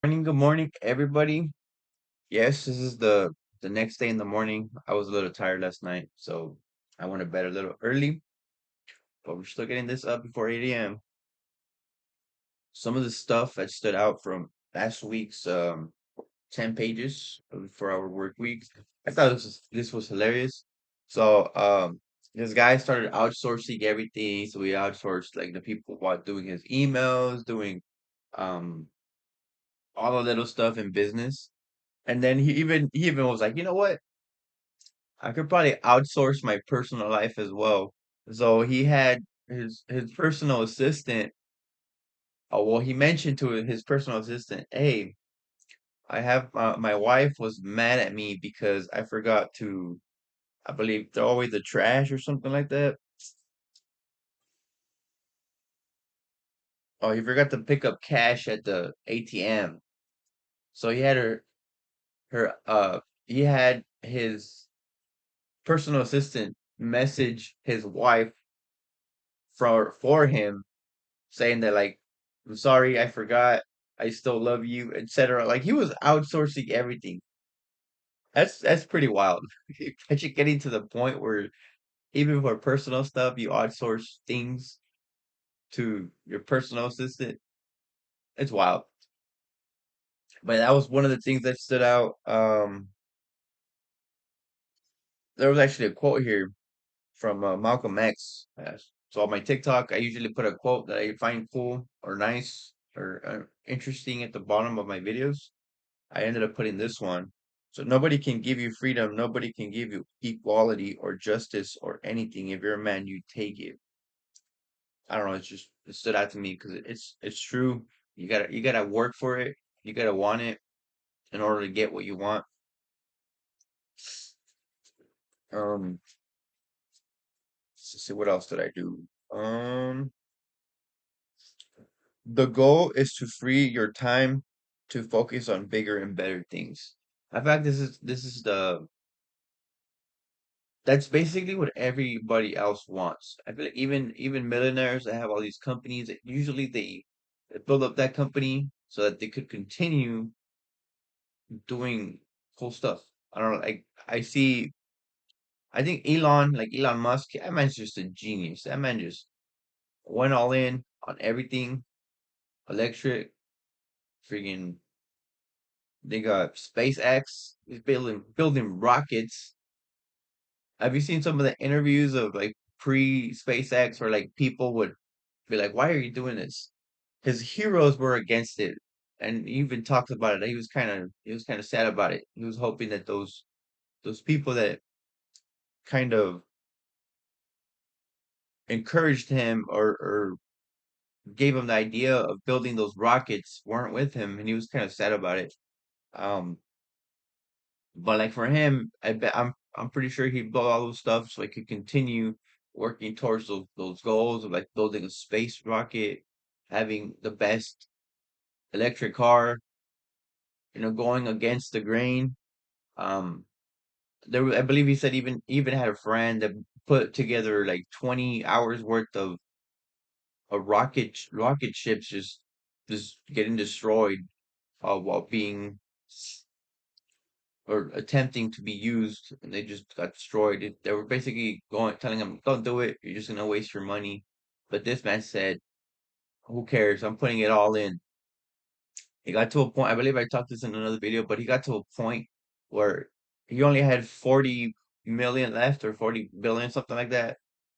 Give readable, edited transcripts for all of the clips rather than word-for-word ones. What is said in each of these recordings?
Good morning, everybody. Yes, this is the next day in the morning. I was a little tired last night, so I went to bed a little early, but we're still getting this up before 8 a.m. Some of the stuff that stood out from last week's 10 pages for our work week. I thought this was hilarious. So this guy started outsourcing everything. So we outsourced like the people what doing his emails, doing um all the little stuff in business. And then he even was like, you know what? I could probably outsource my personal life as well. So he had his personal assistant. Oh, well, he mentioned to his personal assistant, "Hey, I have my wife was mad at me because I forgot to, I believe, throw away the trash or something like that. Oh, he forgot to pick up cash at the ATM. So he had he had his personal assistant message his wife for him saying that like, I'm sorry, I forgot, I still love you, etc. Like he was outsourcing everything. That's pretty wild. Actually getting to the point where even for personal stuff, you outsource things to your personal assistant. It's wild. But that was one of the things that stood out. There was actually a quote here from Malcolm X. So on my TikTok, I usually put a quote that I find cool or nice or interesting at the bottom of my videos. I ended up putting this one. So nobody can give you freedom, nobody can give you equality or justice or anything. If you're a man, you take it. I don't know, it stood out to me because it's true. You gotta work for it. You gotta want it in order to get what you want. Um, let's see what else did I do. Um, the goal is to free your time to focus on bigger and better things. In fact, this is the that's basically what everybody else wants. I feel like even millionaires that have all these companies, usually they build up that company so that they could continue doing cool stuff. I don't know, like I think Elon Musk, that man's just a genius. That man just went all in on everything, electric, freaking they got SpaceX, he's building rockets. Have you seen some of the interviews of like pre SpaceX where like people would be like, "Why are you doing this?" His heroes were against it, and he even talked about it. He was kind of sad about it. He was hoping that those people that kind of encouraged him or gave him the idea of building those rockets weren't with him, and he was kind of sad about it. Um, but like for him, I bet I'm pretty sure he built all those stuff so he could continue working towards those goals of like building a space rocket, having the best electric car, going against the grain. Um, I believe he said even had a friend that put together like 20 hours worth of rocket ships just getting destroyed while being or attempting to be used, and they just got destroyed. They were basically telling him, "Don't do it. You're just gonna waste your money." But this man said, "Who cares? I'm putting it all in." He got to a point. I believe I talked this in another video, but he got to a point where he only had 40 million left or 40 billion, something like that.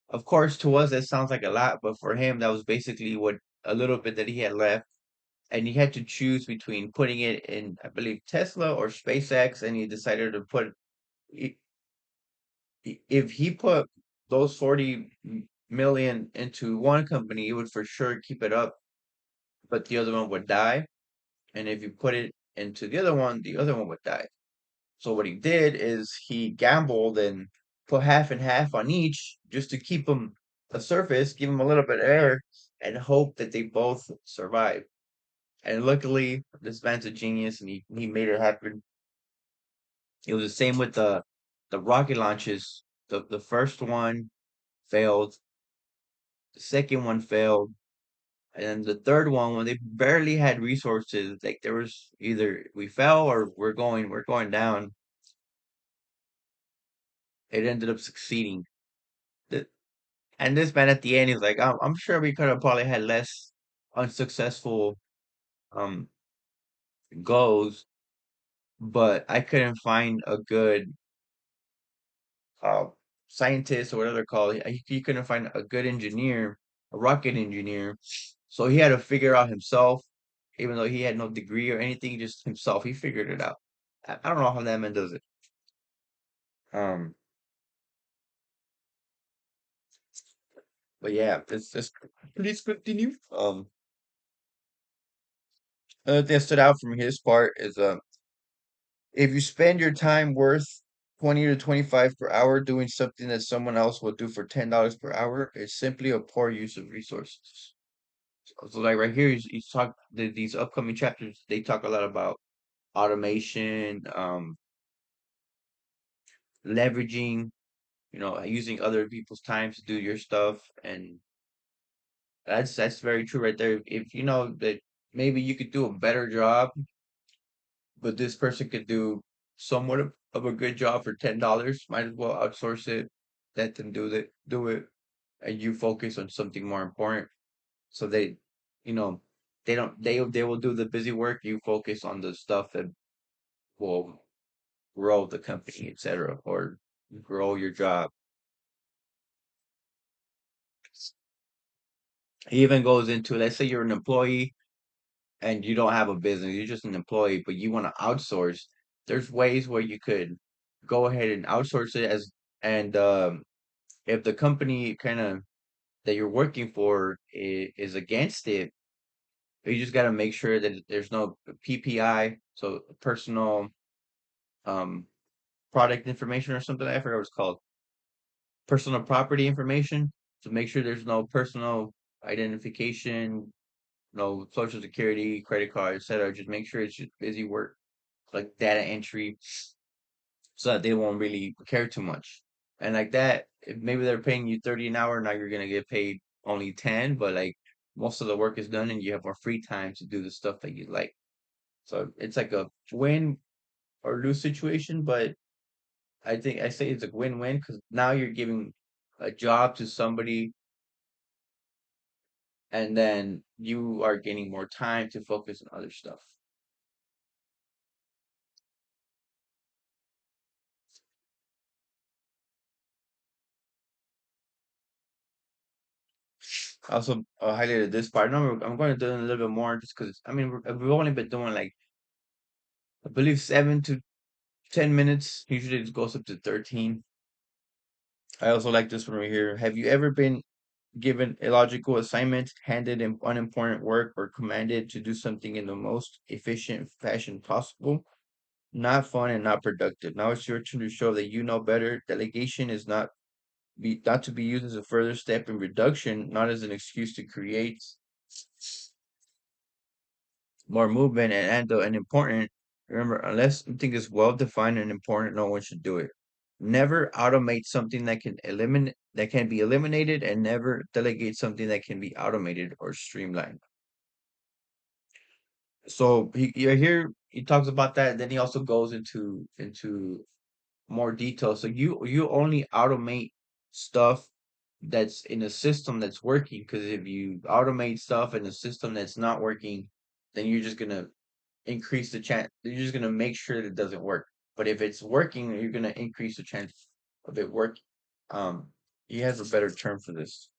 Of course, to us that sounds like a lot, but for him that was basically what a little bit that he had left, and he had to choose between putting it in, I believe, Tesla or SpaceX, and he decided to put if he put those 40 million into one company, he would for sure keep it up, but the other one would die. And if you put it into the other one would die. So what he did is he gambled and put half and half on each just to keep them a surface, give them a little bit of air, and hope that they both survive. And luckily, this man's a genius and he made it happen. It was the same with the rocket launches. The first one failed. The second one failed. And then the third one, when they barely had resources, like there was either we fell or we're going down. It ended up succeeding. The- And this man at the end, he's like, I'm sure we could have probably had less unsuccessful um goals, but I couldn't find a good uh scientist or whatever they're called. He couldn't find a good engineer, a rocket engineer. So he had to figure out himself, even though he had no degree or anything, just himself. He figured it out. I don't know how that man does it. Um, but yeah, it's please continue. Another thing that stood out from his part is if you spend your time worth 20 to 25 per hour doing something that someone else will do for $10 per hour, it's simply a poor use of resources. So like right here, he's talk these upcoming chapters. They talk a lot about automation, leveraging, using other people's time to do your stuff, and that's very true right there. If you know that maybe you could do a better job, but this person could do somewhat of a good job for $10, might as well outsource it, let them do it, and you focus on something more important. So you know, they will do the busy work. You focus on the stuff that will grow the company, etc., or grow your job. He even goes into, let's say you're an employee and you don't have a business, you're just an employee, but you want to outsource. There's ways where you could go ahead and outsource it as and if the company kind of that you're working for is against it, you just got to make sure that there's no PPI, so personal um product information or something. I forgot what it's called, personal property information. So make sure there's no personal identification, no social security, credit card, etc. Just make sure it's just busy work, like data entry, so that they won't really care too much. And like that, if maybe they're paying you 30 an hour, now you're gonna get paid only 10, but like most of the work is done and you have more free time to do the stuff that you like. So it's like a win or lose situation, but I think I say it's a win-win because now you're giving a job to somebody and then you are getting more time to focus on other stuff. I also highlighted this part. No, I'm going to do it a little bit more just because I mean we've only been doing like I believe 7 to 10 minutes. Usually it goes up to 13. I also like this one right here. Have you ever been given a logical assignment, handed in unimportant work, or commanded to do something in the most efficient fashion possible? Not fun and not productive. Now it's your turn to show that you know better. Delegation is not to be used as a further step in reduction, not as an excuse to create more movement and important. Remember, unless something is well defined and important, no one should do it. Never automate something that can be eliminated, and never delegate something that can be automated or streamlined. So you're here. He talks about that. Then he also goes into more detail. So you only automate stuff that's in a system that's working. Because if you automate stuff in a system that's not working, then you're just gonna increase the chance. You're just gonna make sure that it doesn't work. But if it's working, you're gonna increase the chance of it working. Um, he has a better term for this.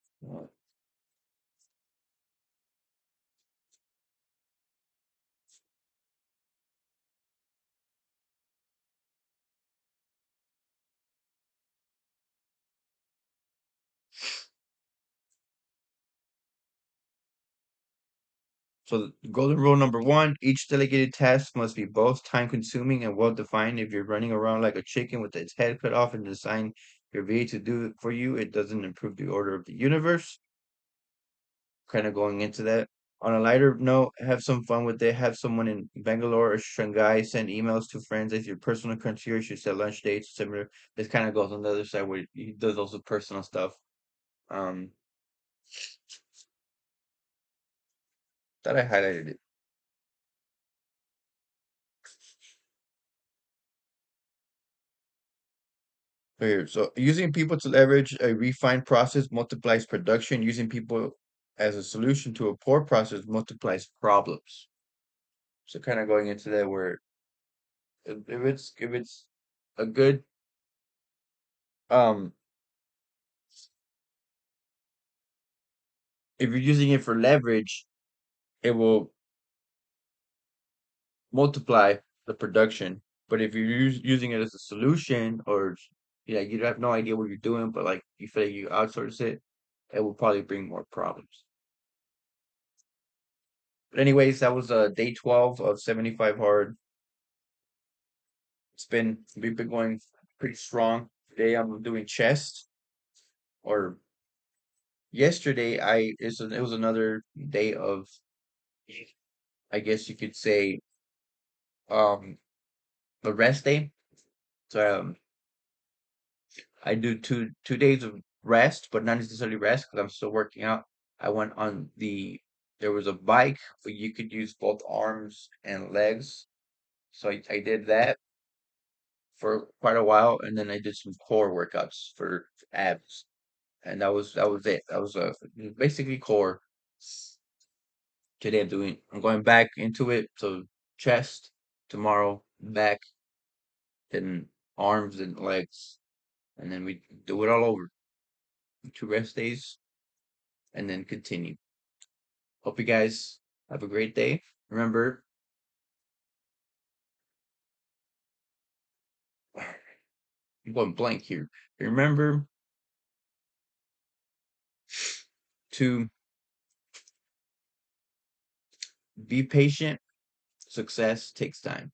So golden rule number one, each delegated task must be both time consuming and well defined. If you're running around like a chicken with its head cut off and design your VA to do it for you, it doesn't improve the order of the universe. Kind of going into that. On a lighter note, have some fun with it. Have someone in Bangalore or Shanghai send emails to friends as your personal concierge. You set lunch dates, similar. This kind of goes on the other side where he does also personal stuff. Um, Thought I highlighted it. Here, so using people to leverage a refined process multiplies production. Using people as a solution to a poor process multiplies problems. So kind of going into that where if it's a good um if you're using it for leverage, it will multiply the production. But if you're using it as a solution, or yeah, you have no idea what you're doing, but like you feel like you outsource it, it will probably bring more problems. But anyways, that was day 12 of 75 hard. We've been going pretty strong. Today I'm doing chest, or yesterday it was another day of, I guess you could say, um a rest day. So I do two days of rest, but not necessarily rest because I'm still working out. I went on there was a bike where you could use both arms and legs. So I did that for quite a while, and then I did some core workouts for abs, and that was it. That was basically core. Today I'm going back into it. So chest tomorrow, back, then arms and legs, and then we do it all over. 2 rest days, and then continue. Hope you guys have a great day. Remember, I'm going blank here. Remember to be patient. Success takes time.